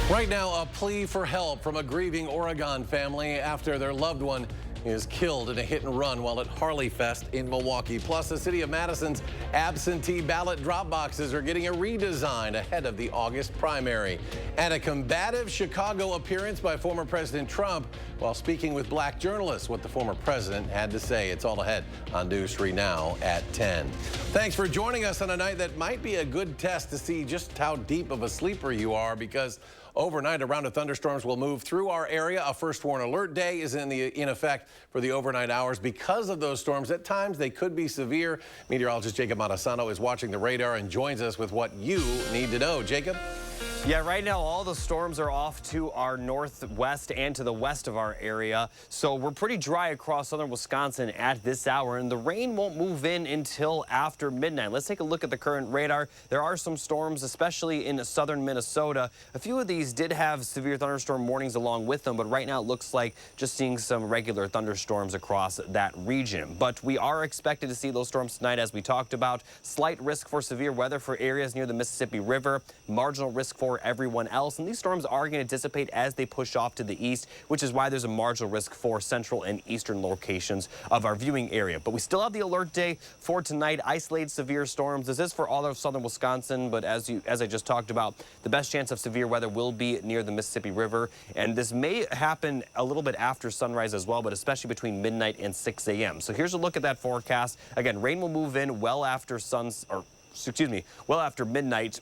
Right now, a plea for help from a grieving Oregon family after their loved one is killed in a hit and run while at Harley Fest in Milwaukee. Plus, the city of Madison's absentee ballot drop boxes are getting a redesign ahead of the August primary. And a combative Chicago appearance by former President Trump while speaking with black journalists, what the former president had to say. It's all ahead on News 3 Now at 10. Thanks for joining us on a night that might be a good test to see just how deep of a sleeper you are, because overnight, a round of thunderstorms will move through our area. A first warn alert day is in effect for the overnight hours. Because of those storms, at times they could be severe. Meteorologist Jacob Madison is watching the radar and joins us with what you need to know. Jacob? Yeah, right now all the storms are off to our northwest and to the west of our area. So we're pretty dry across southern Wisconsin at this hour, and the rain won't move in until after midnight. Let's take a look at the current radar. There are some storms, especially in southern Minnesota. A few of these did have severe thunderstorm warnings along with them, but right now it looks like just seeing some regular thunderstorms across that region. But we are expected to see those storms tonight, as we talked about. Slight risk for severe weather for areas near the Mississippi River, marginal risk for everyone else, and these storms are going to dissipate as they push off to the east, which is why there's a marginal risk for central and eastern locations of our viewing area. But we still have the alert day for tonight. Isolated severe storms. This is for all of southern Wisconsin, but as I just talked about, the best chance of severe weather will be near the Mississippi River, and this may happen a little bit after sunrise as well, but especially between midnight and 6 a.m. So here's a look at that forecast. Again, rain will move in well after well after midnight.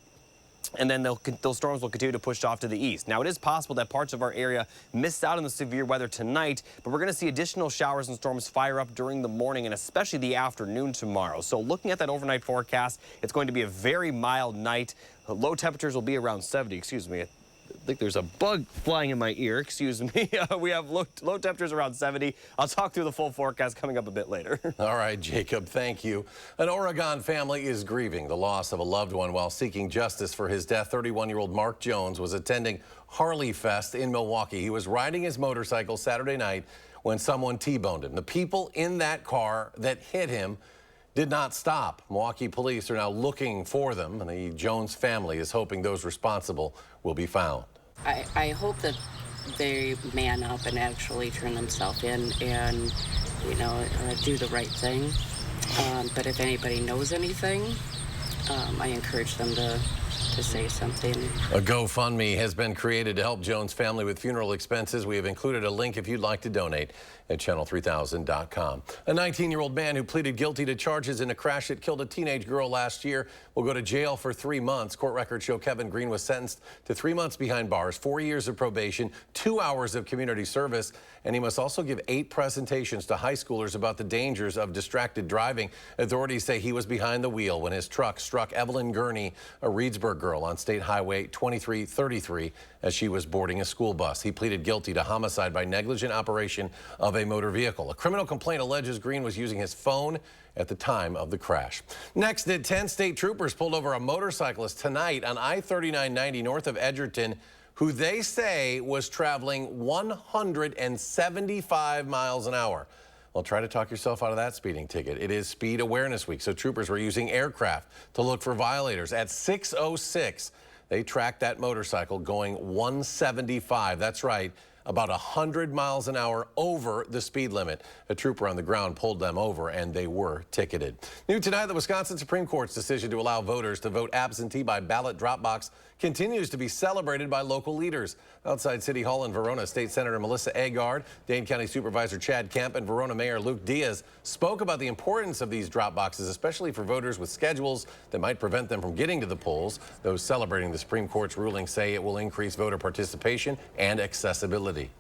And then those storms will continue to push off to the east. Now, it is possible that parts of our area missed out on the severe weather tonight, but we're going to see additional showers and storms fire up during the morning and especially the afternoon tomorrow. So looking at that overnight forecast, it's going to be a very mild night. Low temperatures will be around 70. Excuse me. I think there's a bug flying in my ear. Excuse me. We have low temperatures around 70. I'll talk through the full forecast coming up a bit later. All right, Jacob, thank you. An Oregon family is grieving the loss of a loved one while seeking justice for his death. 31-year-old Mark Jones was attending Harley Fest in Milwaukee. He was riding his motorcycle Saturday night when someone T-boned him. The people in that car that hit him did not stop. Milwaukee police are now looking for them, and the Jones family is hoping those responsible will be found. I hope that they man up and actually turn themselves in and, do the right thing. But if anybody knows anything, I encourage them to say something. A GoFundMe has been created to help Jones' family with funeral expenses. We have included a link if you'd like to donate at channel3000.com. A 19-year-old man who pleaded guilty to charges in a crash that killed a teenage girl last year will go to jail for 3 months. Court records show Kevin Green was sentenced to 3 months behind bars, 4 years of probation, 2 hours of community service, and he must also give 8 presentations to high schoolers about the dangers of distracted driving. Authorities say he was behind the wheel when his truck struck Evelyn Gurney, a Reedsburg girl, on State Highway 2333 as she was boarding a school bus. He pleaded guilty to homicide by negligent operation of a motor vehicle. A criminal complaint alleges Green was using his phone at the time of the crash. Next, 10 state troopers pulled over a motorcyclist tonight on I-3990 north of Edgerton, who they say was traveling 175 miles an hour. Well, try to talk yourself out of that speeding ticket. It is Speed Awareness Week, so troopers were using aircraft to look for violators. At 6:06, they tracked that motorcycle going 175. That's right, about 100 miles an hour over the speed limit. A trooper on the ground pulled them over, and they were ticketed. New tonight, the Wisconsin Supreme Court's decision to allow voters to vote absentee by ballot drop box continues to be celebrated by local leaders. Outside City Hall in Verona, State Senator Melissa Agard, Dane County Supervisor Chad Kemp, and Verona Mayor Luke Diaz spoke about the importance of these drop boxes, especially for voters with schedules that might prevent them from getting to the polls. Those celebrating the Supreme Court's ruling say it will increase voter participation and accessibility.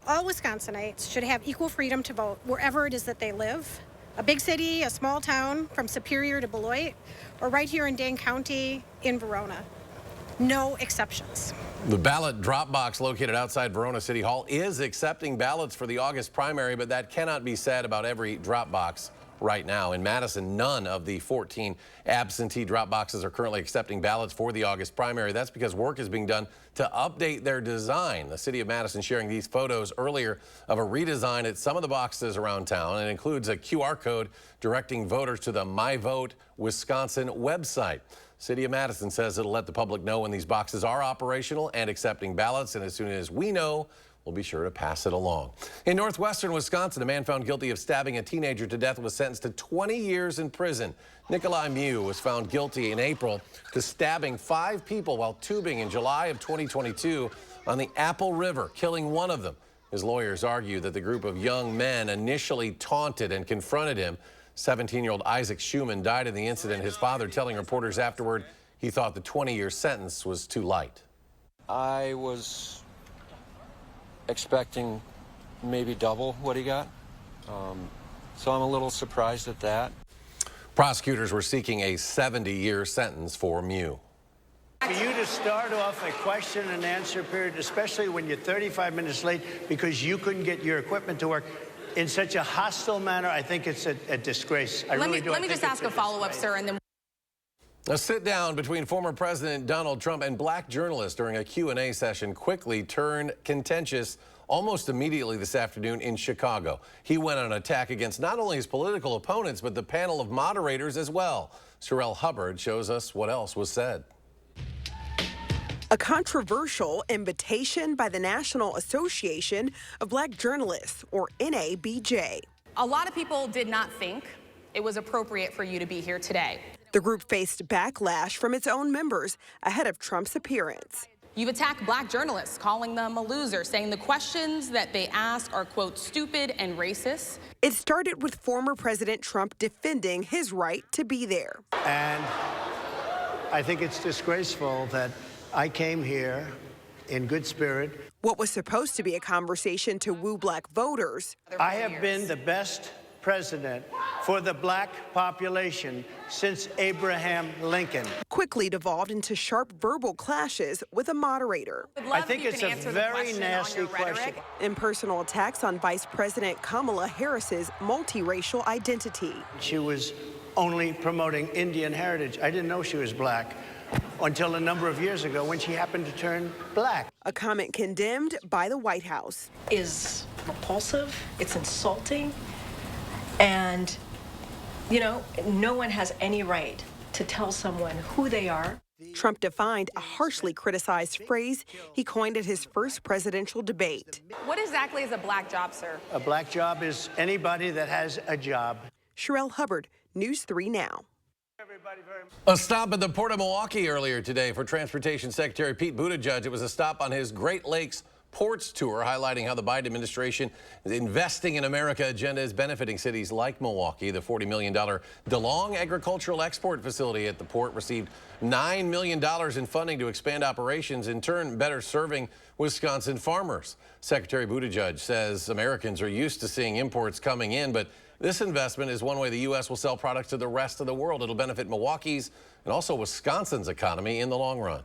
All Wisconsinites should have equal freedom to vote wherever it is that they live. A big city, a small town, from Superior to Beloit, or right here in Dane County in Verona. No exceptions. The ballot drop box located outside Verona City Hall is accepting ballots for the August primary, but that cannot be said about every drop box right now. In Madison, none of the 14 absentee drop boxes are currently accepting ballots for the August primary. That's because work is being done to update their design. The city of Madison sharing these photos earlier of a redesign at some of the boxes around town. It includes a QR code directing voters to the My Vote Wisconsin website. City of Madison says it'll let the public know when these boxes are operational and accepting ballots, and as soon as we know, we'll be sure to pass it along. In northwestern Wisconsin, a man found guilty of stabbing a teenager to death was sentenced to 20 years in prison. Nikolai Mew was found guilty in April to stabbing 5 people while tubing in July of 2022 on the Apple River, killing one of them. His lawyers argue that the group of young men initially taunted and confronted him. 17-year-old Isaac Schumann died in the incident, his father telling reporters afterward he thought the 20-year sentence was too light. I was expecting maybe double what he got, so I'm a little surprised at that. Prosecutors were seeking a 70-year sentence for Mew. For you to start off a question and answer period, especially when you're 35 minutes late because you couldn't get your equipment to work, in such a hostile manner, I think it's a disgrace. Let me just ask a follow-up, sir, and then. A sit-down between former President Donald Trump and black journalists during a Q&A session quickly turned contentious almost immediately this afternoon in Chicago. He went on an attack against not only his political opponents, but the panel of moderators as well. Sherelle Hubbard shows us what else was said. A controversial invitation by the National Association of Black Journalists, or NABJ. A lot of people did not think it was appropriate for you to be here today. The group faced backlash from its own members ahead of Trump's appearance. You've attacked black journalists, calling them a loser, saying the questions that they ask are, quote, stupid and racist. It started with former President Trump defending his right to be there. And I think it's disgraceful that I came here in good spirit. What was supposed to be a conversation to woo black voters. I have been the best president for the black population since Abraham Lincoln. Quickly devolved into sharp verbal clashes with a moderator. I think it's a very nasty question. Impersonal attacks on Vice President Kamala Harris's multiracial identity. She was only promoting Indian heritage. I didn't know she was black until a number of years ago when she happened to turn black. A comment condemned by the White House. Is repulsive, it's insulting, and, you know, no one has any right to tell someone who they are. Trump defined a harshly criticized phrase he coined at his first presidential debate. What exactly is a black job, sir? A black job is anybody that has a job. Sherelle Hubbard, News 3 Now. A stop at the Port of Milwaukee earlier today for Transportation Secretary Pete Buttigieg. It was a stop on his Great Lakes Ports tour, highlighting how the Biden administration is investing in America agenda is benefiting cities like Milwaukee. The $40 million DeLong agricultural export facility at the port received $9 million in funding to expand operations, in turn better serving Wisconsin farmers. Secretary Buttigieg says Americans are used to seeing imports coming in, but this investment is one way the U.S. will sell products to the rest of the world. It'll benefit Milwaukee's and also Wisconsin's economy in the long run.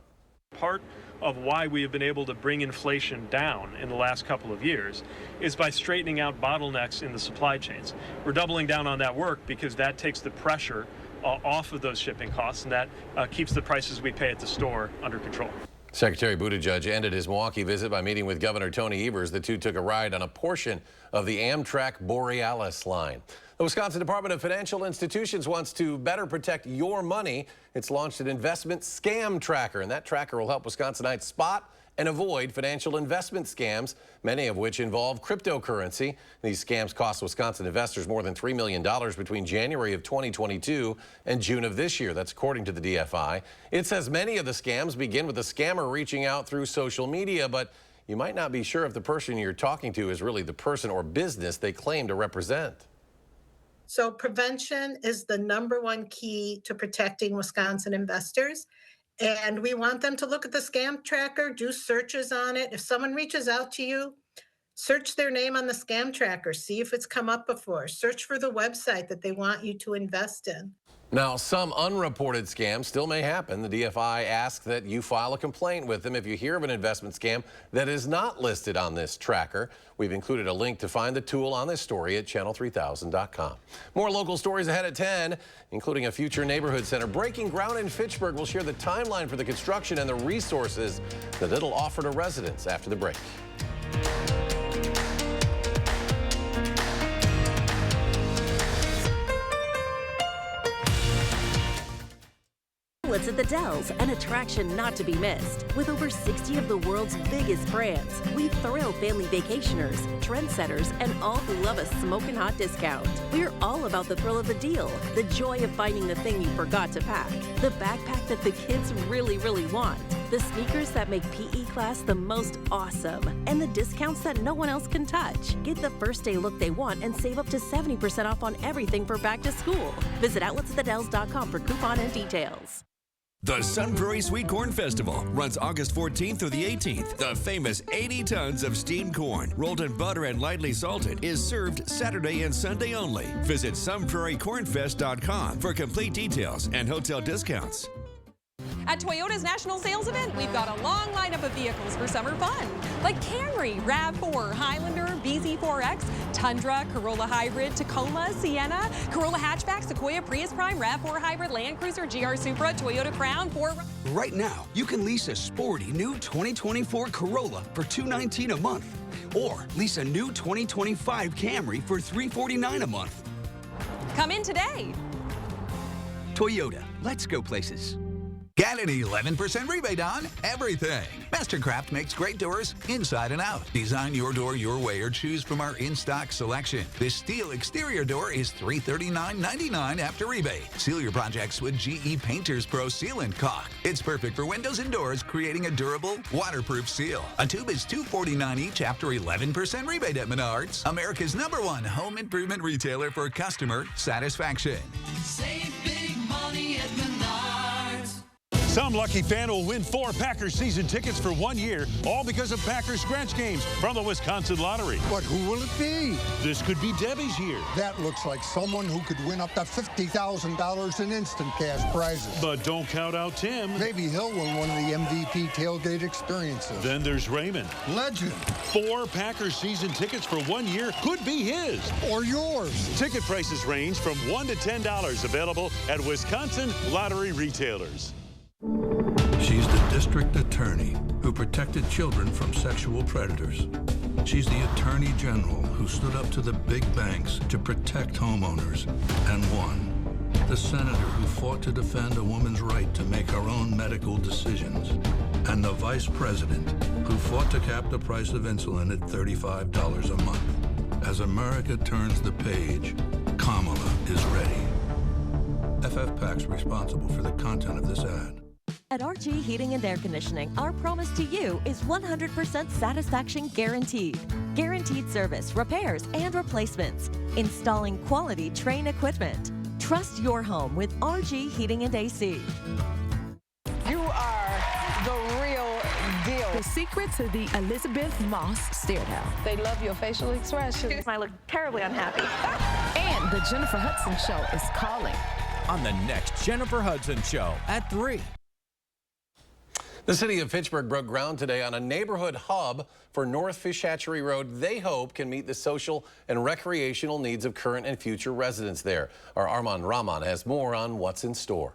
Part of why we have been able to bring inflation down in the last couple of years is by straightening out bottlenecks in the supply chains. We're doubling down on that work because that takes the pressure off of those shipping costs, and that keeps the prices we pay at the store under control. Secretary Buttigieg ended his Milwaukee visit by meeting with Governor Tony Evers. The two took a ride on a portion of the Amtrak Borealis line. The Wisconsin Department of Financial Institutions wants to better protect your money. It's launched an investment scam tracker, and that tracker will help Wisconsinites spot and avoid financial investment scams, many of which involve cryptocurrency. These scams cost Wisconsin investors more than $3 million between January of 2022 and June of this year. That's according to the DFI. It says many of the scams begin with a scammer reaching out through social media, but you might not be sure if the person you're talking to is really the person or business they claim to represent. So prevention is the #1 key to protecting Wisconsin investors. And we want them to look at the scam tracker, do searches on it. If someone reaches out to you, search their name on the scam tracker, see if it's come up before. Search for the website that they want you to invest in. Now, some unreported scams still may happen. The DFI asks that you file a complaint with them if you hear of an investment scam that is not listed on this tracker. We've included a link to find the tool on this story at channel3000.com. More local stories ahead at 10, including a future neighborhood center breaking ground in Fitchburg. We'll share the timeline for the construction and the resources that it'll offer to residents after the break. Outlets at the Dells, an attraction not to be missed. With over 60 of the world's biggest brands, we thrill family vacationers, trendsetters, and all who love a smoking hot discount. We're all about the thrill of the deal, the joy of finding the thing you forgot to pack, the backpack that the kids really, really want, the sneakers that make PE class the most awesome, and the discounts that no one else can touch. Get the first day look they want and save up to 70% off on everything for back to school. Visit outletsatthedells.com for coupon and details. The Sun Prairie Sweet Corn Festival runs August 14th through the 18th. The famous 80 tons of steamed corn, rolled in butter and lightly salted, is served Saturday and Sunday only. Visit sunprairiecornfest.com for complete details and hotel discounts. At Toyota's National Sales Event, we've got a long lineup of vehicles for summer fun, like Camry, RAV4, Highlander, BZ4X, Tundra, Corolla Hybrid, Tacoma, Sienna, Corolla Hatchback, Sequoia, Prius Prime, RAV4 Hybrid, Land Cruiser, GR Supra, Toyota Crown, Ford. Right now, you can lease a sporty new 2024 Corolla for $219 a month, or lease a new 2025 Camry for $349 a month. Come in today. Toyota, let's go places. Get an 11% rebate on everything. Mastercraft makes great doors inside and out. Design your door your way or choose from our in-stock selection. This steel exterior door is $339.99 after rebate. Seal your projects with GE Painters Pro Seal and Caulk. It's perfect for windows and doors, creating a durable, waterproof seal. A tube is $249 each after 11% rebate at Menards, America's #1 home improvement retailer for customer satisfaction. Save big money at Menards. Some lucky fan will win 4 Packers season tickets for 1 year, all because of Packers scratch games from the Wisconsin Lottery. But who will it be? This could be Debbie's year. That looks like someone who could win up to $50,000 in instant cash prizes. But don't count out Tim. Maybe he'll win one of the MVP tailgate experiences. Then there's Raymond. Legend. 4 Packers season tickets for 1 year could be his. Or yours. Ticket prices range from $1 to $10, available at Wisconsin Lottery retailers. She's the district attorney who protected children from sexual predators. She's the attorney general who stood up to the big banks to protect homeowners and won. The senator who fought to defend a woman's right to make her own medical decisions. And the vice president who fought to cap the price of insulin at $35 a month. As America turns the page, Kamala is ready. FFPAC's responsible for the content of this ad. At RG Heating and Air Conditioning, our promise to you is 100% satisfaction guaranteed. Guaranteed service, repairs, and replacements. Installing quality Trane equipment. Trust your home with RG Heating and AC. You are the real deal. The secret to the Elizabeth Moss stare down. They love your facial expressions. I look terribly unhappy. And the Jennifer Hudson Show is calling. On the next Jennifer Hudson Show at 3. The city of Fitchburg broke ground today on a neighborhood hub for North Fish Hatchery Road they hope can meet the social and recreational needs of current and future residents there. Our Armand Rahman has more on what's in store.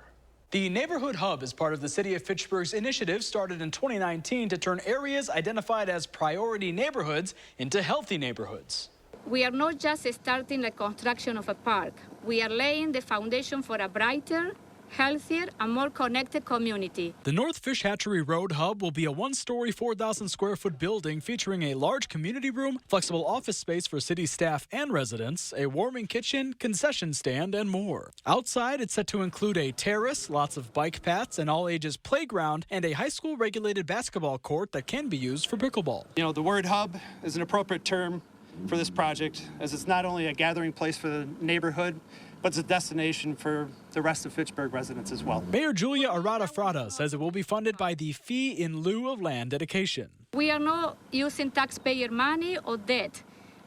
The Neighborhood Hub is part of the City of Fitchburg's initiative started in 2019 to turn areas identified as priority neighborhoods into healthy neighborhoods. We are not just starting the construction of a park. We are laying the foundation for a brighter, healthier, and more connected community. The North Fish Hatchery Road Hub will be a 1-story, 4,000 square foot building featuring a large community room, flexible office space for city staff and residents, a warming kitchen, concession stand, and more. Outside, it's set to include a terrace, lots of bike paths, an all-ages playground, and a high school regulated basketball court that can be used for pickleball. You know, the word hub is an appropriate term for this project, as it's not only a gathering place for the neighborhood, but it's a destination for the rest of Fitchburg residents as well. Mayor Julia Arata-Frada says it will be funded by the fee in lieu of land dedication. We are not using taxpayer money or debt.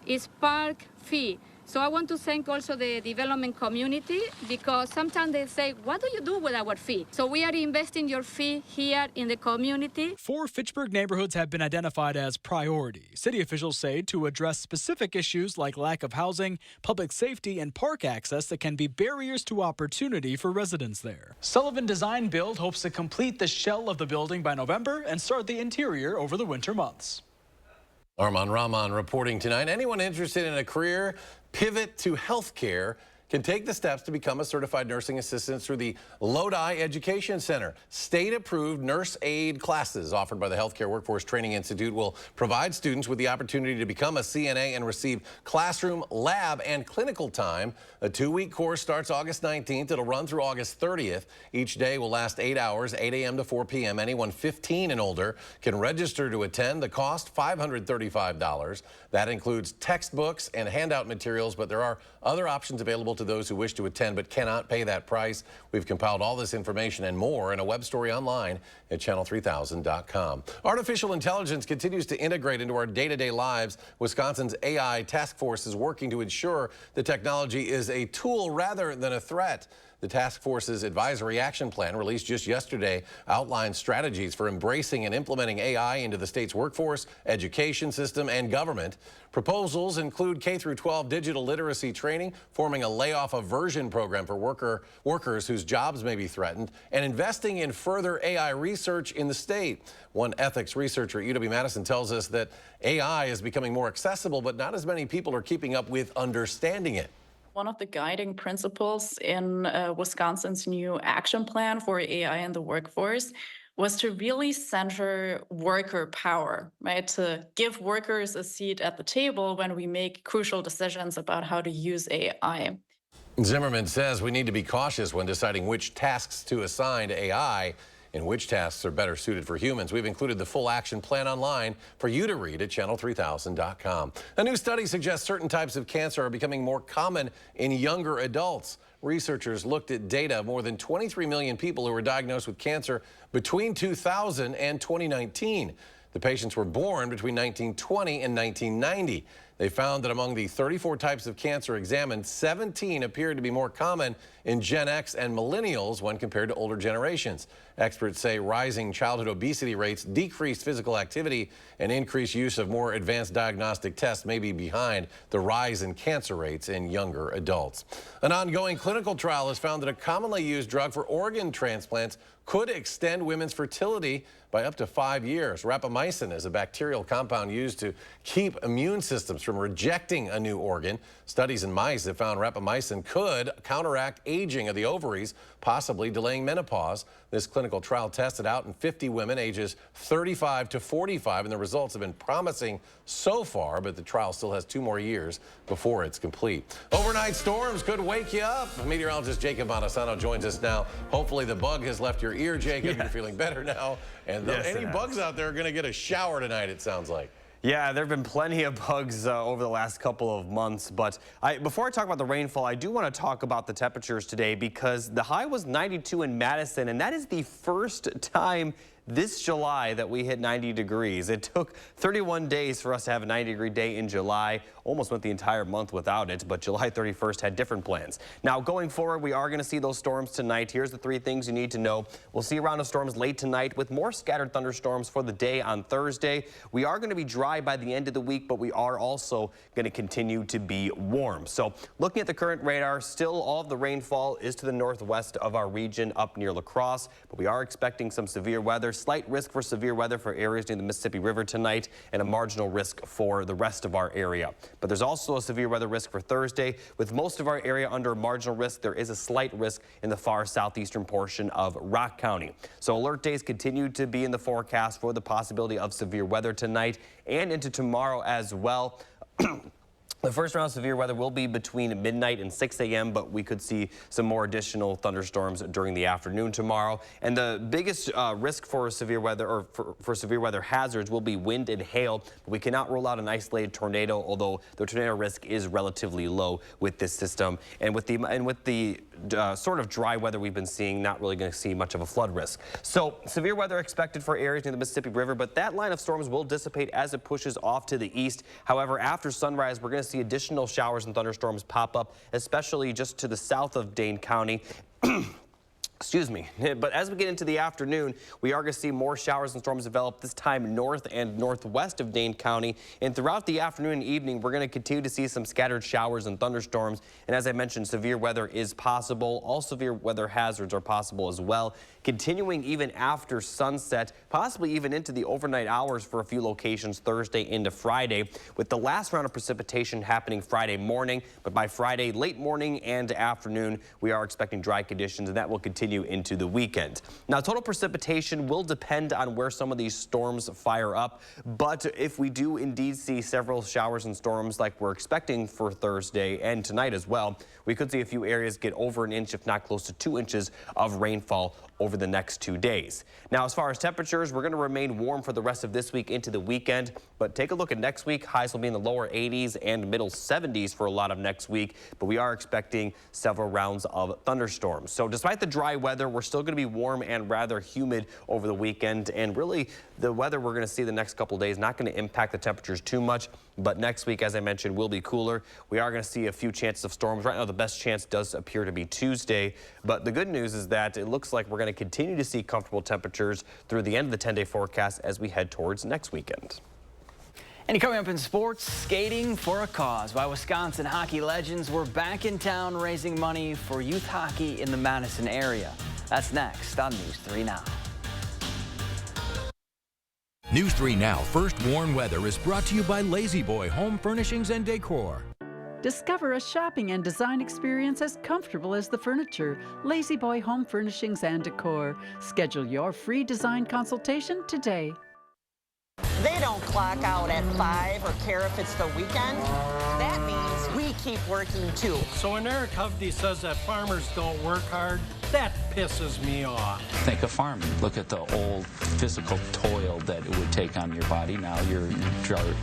It's park fee. So I want to thank also the development community, because sometimes they say, what do you do with our fee? So we are investing your fee here in the community. 4 Fitchburg neighborhoods have been identified as priority. City officials say to address specific issues like lack of housing, public safety, and park access that can be barriers to opportunity for residents there. Sullivan Design Build hopes to complete the shell of the building by November and start the interior over the winter months. Arman Rahman reporting tonight. Anyone interested in a career pivot to healthcare can take the steps to become a certified nursing assistant through the Lodi Education Center. State-approved nurse aid classes offered by the Healthcare Workforce Training Institute will provide students with the opportunity to become a CNA and receive classroom, lab, and clinical time. A 2-week course starts August 19th. It'll run through August 30th. Each day will last 8 hours, 8 a.m. to 4 p.m. Anyone 15 and older can register to attend. The cost, $535. That includes textbooks and handout materials, but there are other options available to those who wish to attend but cannot pay that price. We've compiled all this information and more in a web story online at channel3000.com. Artificial intelligence continues to integrate into our day-to-day lives. Wisconsin's AI task force is working to ensure the technology is a tool rather than a threat. The task force's advisory action plan, released just yesterday, outlines strategies for embracing and implementing AI into the state's workforce, education system, and government. Proposals include K-12 digital literacy training, forming a layoff aversion program for workers whose jobs may be threatened, and investing in further AI research in the state. One ethics researcher at UW-Madison tells us that AI is becoming more accessible, but not as many people are keeping up with understanding it. One of the guiding principles in Wisconsin's new action plan for AI in the workforce was to really center worker power, right? To give workers a seat at the table when we make crucial decisions about how to use AI. Zimmerman says we need to be cautious when deciding which tasks to assign to AI and which tasks are better suited for humans. We've included the full action plan online for you to read at channel3000.com. A new study suggests certain types of cancer are becoming more common in younger adults. Researchers looked at data of more than 23 million people who were diagnosed with cancer between 2000 and 2019. The patients were born between 1920 and 1990. They found that among the 34 types of cancer examined, 17 appeared to be more common in Gen X and millennials when compared to older generations. Experts say rising childhood obesity rates, decreased physical activity, and increased use of more advanced diagnostic tests may be behind the rise in cancer rates in younger adults. An ongoing clinical trial has found that a commonly used drug for organ transplants could extend women's fertility by up to 5 years. Rapamycin is a bacterial compound used to keep immune systems from rejecting a new organ. Studies in mice have found rapamycin could counteract aging of the ovaries, possibly delaying menopause. This clinical trial tested out in 50 women ages 35 to 45, and the results have been promising so far, but the trial still has 2 more years before it's complete. Overnight storms could wake you up. Meteorologist Jacob Madison joins us now. Hopefully the bug has left your ear, Jacob. You're feeling better now. And any bugs out there are going to get a shower tonight, it sounds like. Yeah, there have been plenty of bugs over the last couple of months, but before I talk about the rainfall, I do want to talk about the temperatures today because the high was 92 in Madison, and that is the first time this July that we hit 90 degrees. It took 31 days for us to have a 90-degree day in July. Almost went the entire month without it, but July 31st had different plans. Now, going forward, we are going to see those storms tonight. Here's the 3 things you need to know. We'll see a round of storms late tonight with more scattered thunderstorms for the day on Thursday. We are going to be dry by the end of the week, but we are also going to continue to be warm. So looking at the current radar, still all of the rainfall is to the northwest of our region up near La Crosse, but we are expecting some severe weather. Slight risk for severe weather for areas near the Mississippi River tonight and a marginal risk for the rest of our area. But there's also a severe weather risk for Thursday. With most of our area under marginal risk, there is a slight risk in the far southeastern portion of Rock County. So alert days continue to be in the forecast for the possibility of severe weather tonight and into tomorrow as well. The first round of severe weather will be between midnight and 6 a.m., but we could see some more additional thunderstorms during the afternoon tomorrow. And the biggest risk for severe weather or for severe weather hazards will be wind and hail. We cannot rule out an isolated tornado, although the tornado risk is relatively low with this system. And with the sort of dry weather we've been seeing, not really going to see much of a flood risk. So severe weather expected for areas near the Mississippi River, but that line of storms will dissipate as it pushes off to the east. However, after sunrise, we're going to see see additional showers and thunderstorms pop up, especially just to the south of Dane County. Excuse me. But as we get into the afternoon, we are going to see more showers and storms develop, this time north and northwest of Dane County. And throughout the afternoon and evening, we're going to continue to see some scattered showers and thunderstorms. And as I mentioned, severe weather is possible. All severe weather hazards are possible as well, continuing even after sunset, possibly even into the overnight hours for a few locations Thursday into Friday, with the last round of precipitation happening Friday morning. But by Friday late morning and afternoon, we are expecting dry conditions, and that will continue into the weekend. Now, total precipitation will depend on where some of these storms fire up, but if we do indeed see several showers and storms like we're expecting for Thursday and tonight as well, we could see a few areas get over an inch, if not close to 2 inches of rainfall over the next 2 days. Now, as far as temperatures, we're going to remain warm for the rest of this week into the weekend, but take a look at next week. Highs will be in the lower 80s and middle 70s for a lot of next week, but we are expecting several rounds of thunderstorms. So despite the dry weather, we're still going to be warm and rather humid over the weekend, and really the weather we're going to see the next couple of days not going to impact the temperatures too much, but next week, as I mentioned, will be cooler. We are going to see a few chances of storms. Right now, the best chance does appear to be Tuesday, but the good news is that it looks like we're going to continue to see comfortable temperatures through the end of the 10-day forecast as we head towards next weekend. And coming up in sports, skating for a cause. Why Wisconsin hockey legends were back in town raising money for youth hockey in the Madison area. That's next on News 3 Now. News 3 Now First Warn Weather is brought to you by Lazy Boy Home Furnishings and Decor. Discover a shopping and design experience as comfortable as the furniture. Lazy Boy Home Furnishings and Decor. Schedule your free design consultation today. They don't clock out at 5 or care if it's the weekend. That means we keep working too. So when Eric Hovde says that farmers don't work hard, that pisses me off. Think of farming. Look at the old physical toil that it would take on your body. Now you're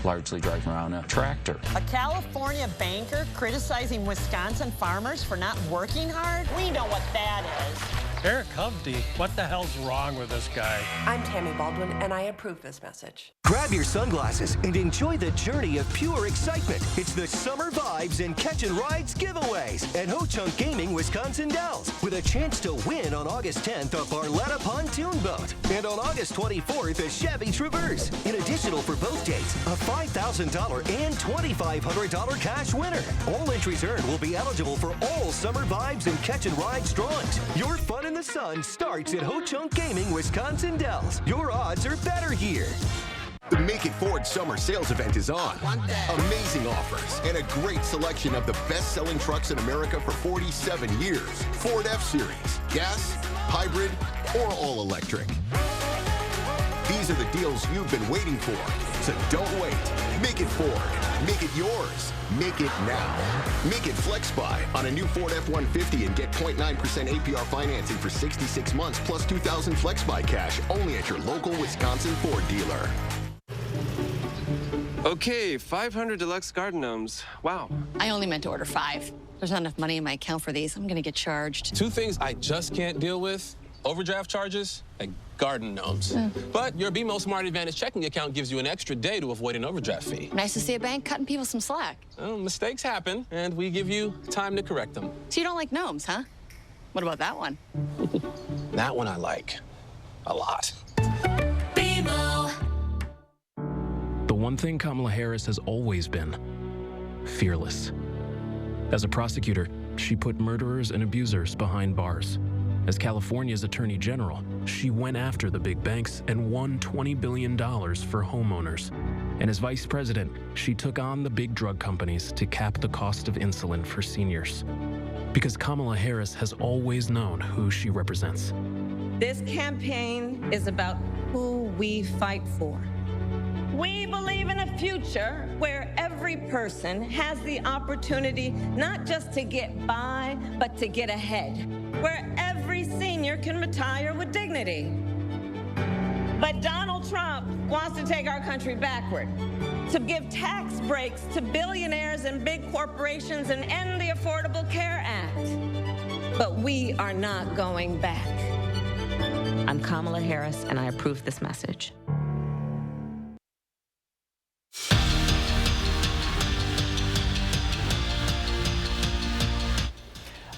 largely driving around a tractor. A California banker criticizing Wisconsin farmers for not working hard? We know what that is. Eric Hovde, what the hell's wrong with this guy? I'm Tammy Baldwin, and I approve this message. Grab your sunglasses and enjoy the journey of pure excitement. It's the Summer Vibes and Catch and Rides giveaways at Ho-Chunk Gaming Wisconsin Dells, with a chance to win on August 10th a Barletta pontoon boat and on August 24th a Chevy Traverse. In additional for both dates, a $5,000 and $2,500 cash winner. All entries earned will be eligible for all Summer Vibes and Catch and Rides drawings. Your fun in the sun starts at Ho-Chunk Gaming Wisconsin Dells. Your odds are better here. The Make It Ford Summer Sales Event is on. Amazing offers and a great selection of the best-selling trucks in America for 47 years. Ford F-Series, gas, hybrid, or all-electric. These are the deals you've been waiting for. So don't wait. Make it Ford. Make it yours. Make it now. Make it FlexBuy on a new Ford F-150 and get 0.9% APR financing for 66 months plus $2,000 FlexBuy cash only at your local Wisconsin Ford dealer. Okay, 500 deluxe garden gnomes. Wow. I only meant to order 5. There's not enough money in my account for these. I'm gonna get charged. 2 things I just can't deal with: overdraft charges and garden gnomes. But your BMO Smart Advantage checking account gives you an extra day to avoid an overdraft fee. Nice to see a bank cutting people some slack. Well, mistakes happen, and we give you time to correct them. So you don't like gnomes, huh? What about that one? That one I like a lot. BMO. The one thing Kamala Harris has always been: fearless. As a prosecutor, she put murderers and abusers behind bars. As California's Attorney General, she went after the big banks and won $20 billion for homeowners. And as Vice President, she took on the big drug companies to cap the cost of insulin for seniors. Because Kamala Harris has always known who she represents. This campaign is about who we fight for. We believe in a future where every person has the opportunity not just to get by, but to get ahead. Where every senior can retire with dignity. But Donald Trump wants to take our country backward, to give tax breaks to billionaires and big corporations and end the Affordable Care Act. But we are not going back. I'm Kamala Harris, and I approve this message.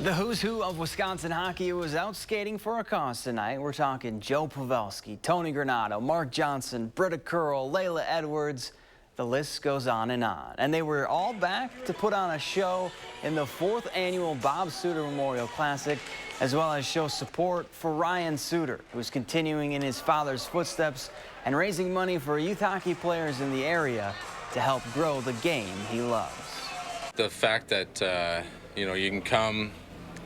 The who's who of Wisconsin hockey was out skating for a cause tonight. We're talking Joe Pavelski, Tony Granato, Mark Johnson, Britta Curl, Layla Edwards. The list goes on. And they were all back to put on a show in the 4th annual Bob Suter Memorial Classic, as well as show support for Ryan Suter, who's continuing in his father's footsteps and raising money for youth hockey players in the area to help grow the game he loves. The fact that, you know, you can come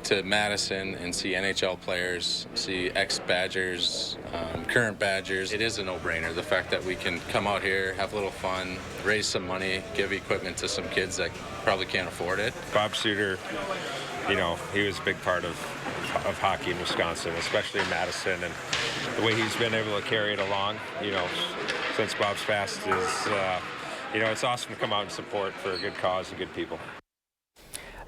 to Madison and see NHL players, see ex-Badgers, current Badgers. It is a no-brainer. The fact that we can come out here, have a little fun, raise some money, give equipment to some kids that probably can't afford it. Bob Suter, you know, he was a big part of hockey in Wisconsin, especially in Madison, and the way he's been able to carry it along, you know, since Bob's passed is, you know, it's awesome to come out and support for a good cause and good people.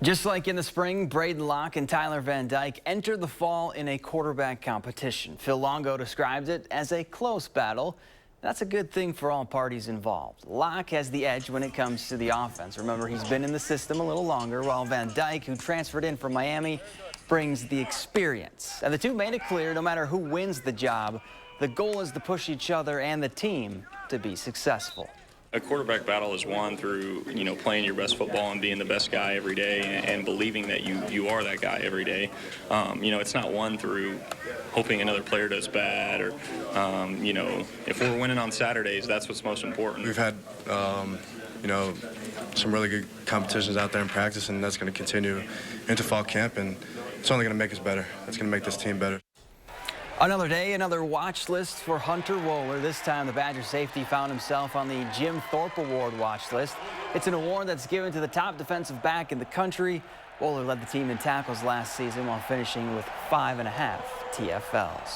Just like in the spring, Braden Locke and Tyler Van Dyke entered the fall in a quarterback competition. Phil Longo described it as a close battle. That's a good thing for all parties involved. Locke has the edge when it comes to the offense. Remember, he's been in the system a little longer, while Van Dyke, who transferred in from Miami, brings the experience. And the two made it clear, no matter who wins the job, the goal is to push each other and the team to be successful. A quarterback battle is won through, you know, playing your best football and being the best guy every day and believing that you are that guy every day. You know, it's not won through hoping another player does bad or, you know, if we're winning on Saturdays, that's what's most important. We've had, you know, some really good competitions out there in practice, and that's going to continue into fall camp, and it's only going to make us better. It's going to make this team better. Another day, another watch list for Hunter Wohler. This time, the Badger safety found himself on the Jim Thorpe Award watch list. It's an award that's given to the top defensive back in the country. Wohler led the team in tackles last season while finishing with 5.5 TFLs.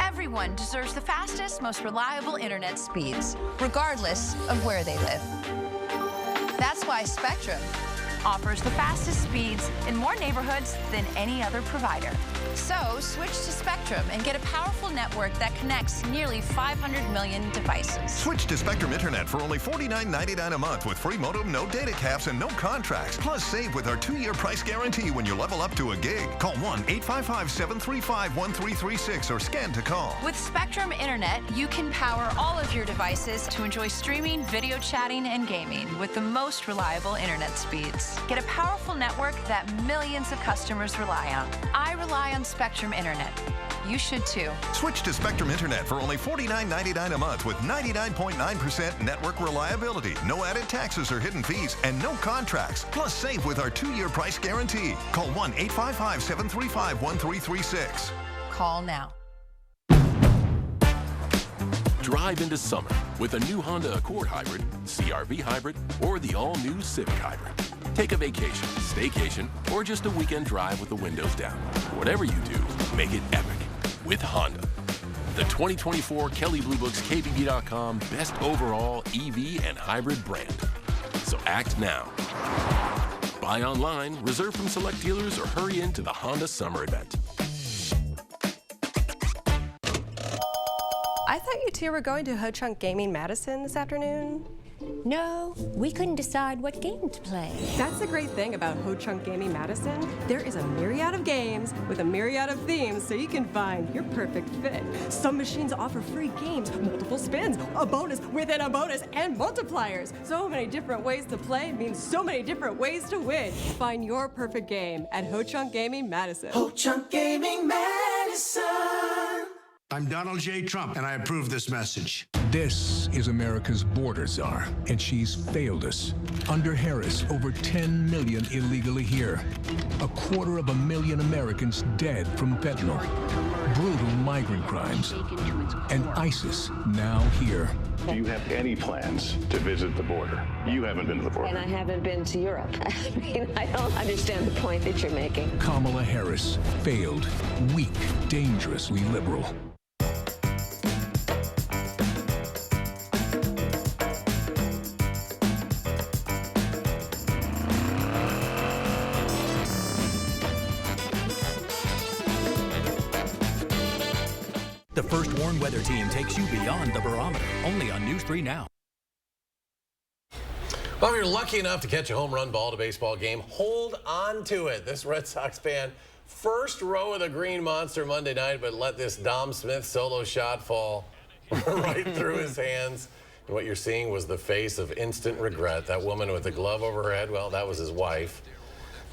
Everyone deserves the fastest, most reliable internet speeds, regardless of where they live. That's why Spectrum offers the fastest speeds in more neighborhoods than any other provider. So switch to Spectrum and get a powerful network that connects nearly 500 million devices. Switch to Spectrum Internet for only $49.99 a month with free modem, no data caps, and no contracts. Plus, save with our 2-year price guarantee when you level up to a gig. Call 1-855-735-1336 or scan to call. With Spectrum Internet, you can power all of your devices to enjoy streaming, video chatting, and gaming with the most reliable internet speeds. Get a powerful network that millions of customers rely on. I rely on Spectrum Internet. You should too. Switch to Spectrum Internet for only $49.99 a month with 99.9% network reliability, no added taxes or hidden fees, and no contracts. Plus, save with our 2-year price guarantee. Call 1-855-735-1336. Call now. Drive into summer with a new Honda Accord Hybrid, CR-V Hybrid, or the all-new Civic Hybrid. Take a vacation, staycation, or just a weekend drive with the windows down. Whatever you do, make it epic with Honda. The 2024 Kelley Blue Book's KBB.com Best Overall EV and Hybrid Brand. So act now. Buy online, reserve from select dealers, or hurry into the Honda Summer Event. I thought you two were going to Ho Chunk Gaming Madison this afternoon. No, we couldn't decide what game to play. That's the great thing about Ho Chunk Gaming Madison. There is a myriad of games with a myriad of themes so you can find your perfect fit. Some machines offer free games, multiple spins, a bonus within a bonus, and multipliers. So many different ways to play means so many different ways to win. Find your perfect game at Ho Chunk Gaming Madison. Ho Chunk Gaming Madison. I'm Donald J. Trump, and I approve this message. This is America's border czar, and she's failed us. Under Harris, over 10 million illegally here. 250,000 Americans dead from fentanyl. Brutal migrant crimes. And ISIS now here. Do you have any plans to visit the border? You haven't been to the border. And I haven't been to Europe. I mean, I don't understand the point that you're making. Kamala Harris, failed, weak, dangerously liberal. First Warn Weather Team takes you beyond the barometer. Only on News 3 Now. Well, if you're lucky enough to catch a home run ball at a baseball game, hold on to it. This Red Sox fan, first row of the Green Monster Monday night, but let this Dom Smith solo shot fall right through his hands. And what you're seeing was the face of instant regret. That woman with the glove over her head, well, that was his wife.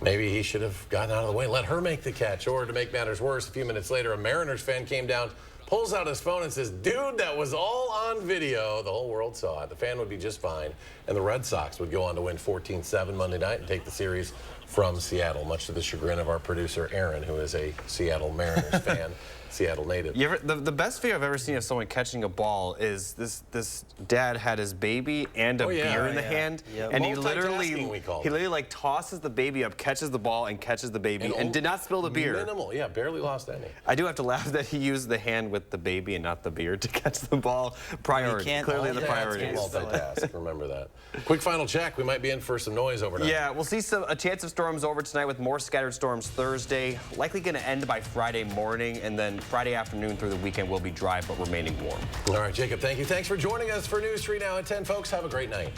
Maybe he should have gotten out of the way, let her make the catch. Or to make matters worse, a few minutes later, a Mariners fan came down, pulls out his phone and says, dude, that was all on video. The whole world saw it. The fan would be just fine. And the Red Sox would go on to win 14-7 Monday night and take the series from Seattle, much to the chagrin of our producer, Aaron, who is a Seattle Mariners fan, Seattle native. The best video I've ever seen of someone catching a ball is this dad had his baby and a beer in the hand, and he literally like tosses the baby up, catches the ball, and catches the baby, and did not spill the beer. Minimal, yeah, barely lost any. I do have to laugh that he used the hand with the baby and not the beer to catch the ball. Priority, clearly the priority. Multitask, remember that. Quick final check, we might be in for some noise overnight. Yeah, we'll see a chance of storms over tonight with more scattered storms Thursday. Likely going to end by Friday morning, and then Friday afternoon through the weekend will be dry but remaining warm. All right, Jacob, thank you. Thanks for joining us for News 3 Now at 10, folks. Have a great night.